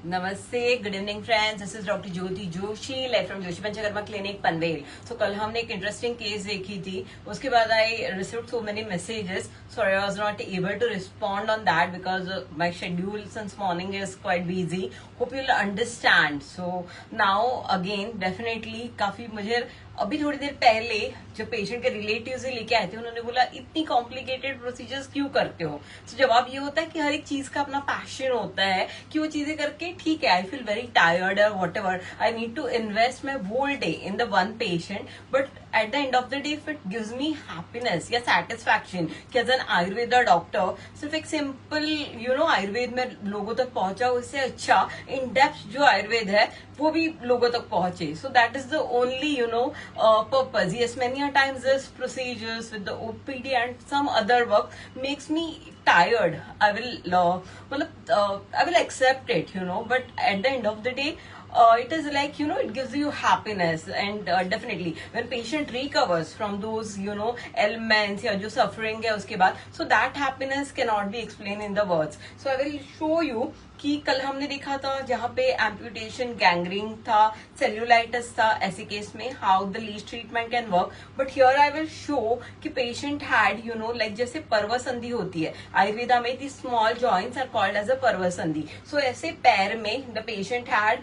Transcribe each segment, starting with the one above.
नमस्ते, good evening friends, this is doctor Jyoti Joshi live from Joshi Panchakarma clinic Panvel. So कल हमने एक इंटरेस्टिंग केस देखी थी, उसके बाद I received so many messages, so I was not able to respond on that because my schedule since morning is quite busy. Hope you will understand. So now again definitely काफी मुझे अभी थोड़ी देर पहले जो पेशेंट के relative से लेके आए थे, उन्होंने बोला इतनी कॉम्प्लिकेटेड प्रोसीजर्स क्यों करते हो। तो जवाब ये होता है कि हर एक चीज का अपना पैशन होता है कि वो चीजें करके ठीक है, आई फील वेरी टायर्ड और whatever, I need to invest my whole day in the one patient, but at the end of the day if it gives me happiness या सेटिस्फैक्शन कि एज एन आयुर्वेदा डॉक्टर सिर्फ एक simple Ayurveda में लोगों तक पहुंचा, उससे अच्छा इन डेप्थ जो आयुर्वेद है वो भी लोगों तक पहुंचे। So that is the only purpose. Yes, many a times this procedures with the OPD and some other work makes me tired. I will accept it, but at the end of the day, it is like, it gives you happiness, and definitely when patient recovers from those, ailments या जो suffering है उसके बाद, so that happiness cannot be explained in the words. So I will show you कि कल हमने देखा था जहाँ पे एम्पुटेशन, गैंग्रीन था, सेल्यूलाइटिस था, ऐसे केस में how the least treatment can work. But here I will show कि पेशेंट हैड लाइक जैसे पर्वसंधि होती है आयुर्वेदा में, the small joints are called as a parvasandhi. So ऐसे पैर में द पेशेंट हैड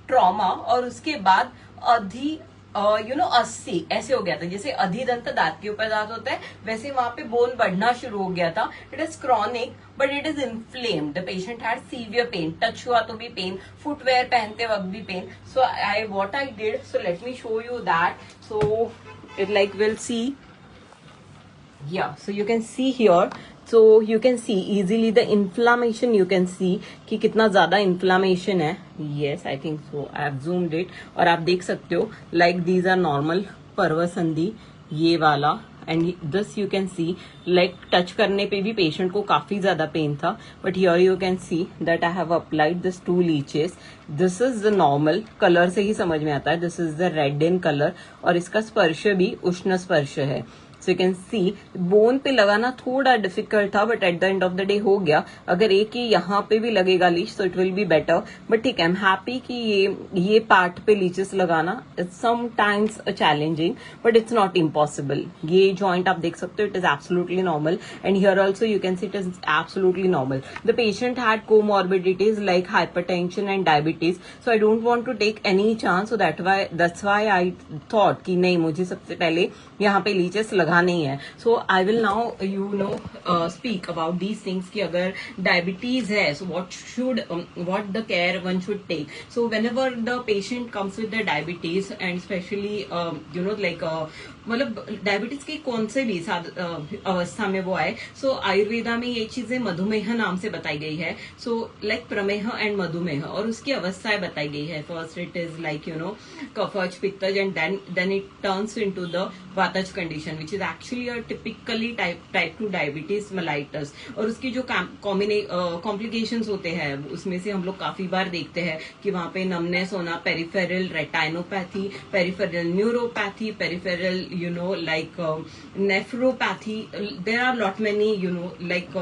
ट्रॉमा और उसके बाद अधि अस्सी ऐसे हो गया था, जैसे अधिदंत दांत के ऊपर दांत होता है वैसे वहां पे बोन बढ़ना शुरू हो गया था। It is chronic but it is inflamed. The patient had severe pain, touch हुआ तो भी पेन, फुटवेयर पहनते वक्त भी pain. So I what I did, so let me show you that. So it like will see, so you can see here, so you can see easily the inflammation, you can see कि कितना ज्यादा inflammation है। yes, I think so, I have zoomed it और आप देख सकते हो like these are normal पर्वसंधि, ये वाला, and this you can C like touch करने पे भी पेशेंट को काफी ज्यादा पेन था, but here you can see that I have applied this 2 leches. This is the normal, colour से ही समझ में आता है, this is the red in colour, और इसका स्पर्श भी उष्ण स्पर्श है। So you can C bone पे लगाना थोड़ा डिफिकल्ट था, but at the end of the day हो गया। अगर एक ही यहाँ पे भी लगेगा leech so it will be better, but ठीक है, आई एम हैप्पी कि ये पार्ट पे लीचेस लगाना it's sometimes challenging, but it's not impossible. ये जॉइंट आप देख सकते हो, it is absolutely normal, and here also you can see it is absolutely normal. The patient had comorbidities like hypertension and diabetes, so I don't want to take any chance, so that's why I thought कि नहीं, मुझे सबसे पहले यहाँ पे leeches नहीं है। So I will now speak about these things कि अगर डायबिटीज है so what the care one should take. So whenever the patient comes with the diabetes and specially like मतलब डायबिटीज की कौन से भी अवस्था में वो आए, सो आयुर्वेदा में ये चीजें मधुमेह नाम से बताई गई है। सो लाइक प्रमेह एंड मधुमेह, और उसकी अवस्थाएं बताई गई है। First it is like kaphaj, pittaj, and then it turns into the vataj condition which is actually a typically type 2 diabetes mellitus. और उसकी जो कॉम्प्लिकेशंस होते हैं उसमें से हम लोग काफी बार देखते हैं कि वहां पे नमनेस होना, peripheral रेटाइनोपैथी, peripheral neuropathy, peripheral like nephropathy. There are lot many like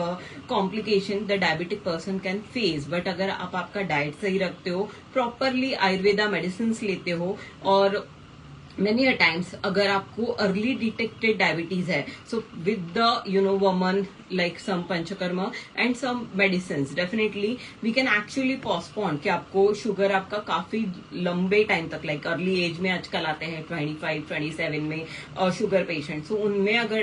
complication the diabetic person can face, but अगर आप आपका डाइट सही रखते हो, प्रॉपरली आयुर्वेदा मेडिसिन लेते हो, और many a times अगर आपको अर्ली डिटेक्टेड डायबिटीज है, so with the woman like some panchakarma and some medicines, definitely we can actually postpone कि आपको शुगर आपका काफी लंबे टाइम तक लाइक अर्ली एज में आजकल आते हैं 25-27 में शुगर पेशेंट। सो उनमें अगर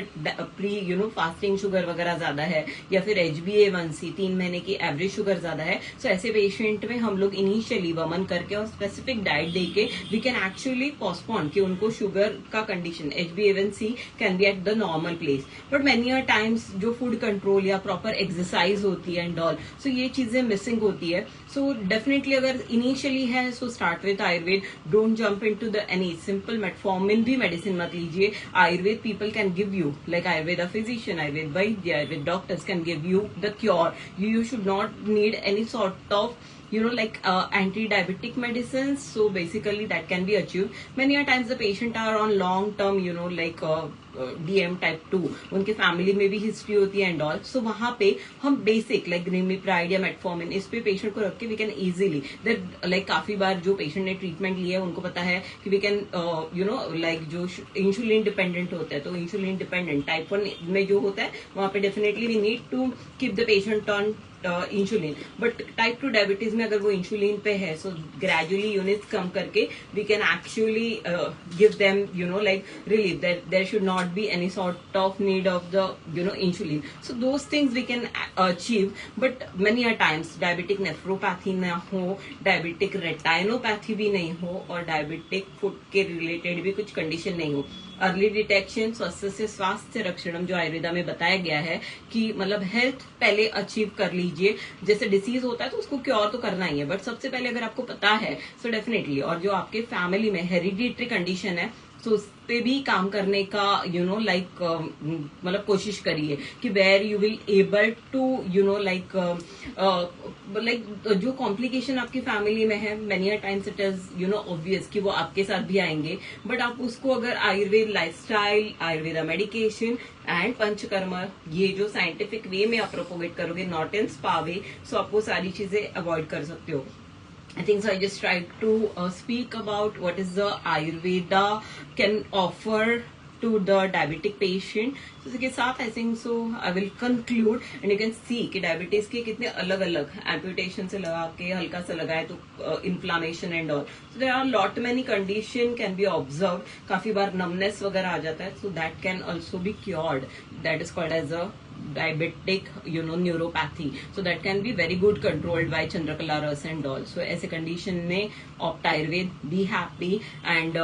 प्री फास्टिंग शुगर वगैरह ज्यादा है, या फिर HbA1c 3 महीने की एवरेज शुगर ज्यादा है, सो ऐसे पेशेंट में हम लोग इनिशियली वमन करके और स्पेसिफिक डाइट देके वी कैन एक्चुअली पोस्टपोन कि उनको शुगर का condition HbA1c can be at the normal place. But many a times जो फूड कंट्रोल या प्रॉपर एक्सरसाइज होती है एंड ऑल, सो ये चीजें मिसिंग होती है। सो डेफिनेटली अगर इनिशियली है so start with Ayurveda, don't jump into the any simple metformin भी मेडिसिन मत लीजिए। Ayurveda people can give you like Ayurveda physician, Ayurveda vaidya, Ayurveda doctors can give you the cure. You should not need any sort of like anti-diabetic medicines. So basically that can be achieved. Many a times the patient are on long term like DM type 2, उनके family में भी history होती है and all, सो वहां पे हम basic like glimepiride या metformin इस पे पेशेंट को रख के we can easily that like काफी बार जो पेशेंट ने ट्रीटमेंट लिया है उनको पता है कि वी कैन लाइक जो इंसुलिन डिपेंडेंट होता है, तो इंसुलिन डिपेंडेंट टाइप 1 में जो होता है वहां पे definitely we need to keep the patient on insulin, but type 2 diabetes में अगर वो इंसुलिन पे है, सो ग्रेजुअली यूनिट्स कम करके we can actually give them like relief, that there should not be any sort of need of the insulin, so those things we can achieve, but many a times diabetic nephropathy ना हो, diabetic रेटाइनोपैथी भी नहीं हो, और diabetic foot के related भी कुछ condition नहीं हो, अर्ली डिटेक्शन स्वस्थ से स्वास्थ्य रक्षणम जो आयुर्वेदा में बताया गया है कि मतलब हेल्थ पहले अचीव कर लीजिए, जैसे डिसीज होता है तो उसको क्योर तो करना ही है, बट सबसे पहले अगर आपको पता है सो डेफिनेटली, और जो आपके फैमिली में हेरिडिटरी कंडीशन है सो उस पे भी काम करने का लाइक मतलब कोशिश करिए कि where you will able to like जो कॉम्प्लिकेशन आपकी फैमिली में है, many times it is obvious कि वो आपके साथ भी आएंगे, बट आप उसको अगर Ayurveda lifestyle, Ayurveda medication and panchakarma ये जो साइंटिफिक वे में आप प्रोपोगेट करोगे, नॉट इन स्पा वे, सो आप वो सारी चीजें अवॉइड कर सकते हो. I think so. I just tried to speak about what is the Ayurveda can offer to the diabetic patient. So इसके साथ I think so I will conclude, and you can see कि diabetes के कितने अलग अलग amputation से लगा के हल्का सा लगाए तो inflammation and all, so there are lot many condition can be observe. काफी बार नमनेस वगैरह आ जाता है, so that can also be cured, that is called as a diabetic neuropathy, so that can be very good controlled by Chandrakala Ras and all. So ऐसे condition में opt Ayurved, be happy and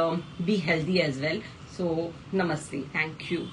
be healthy as well. So namaste, thank you.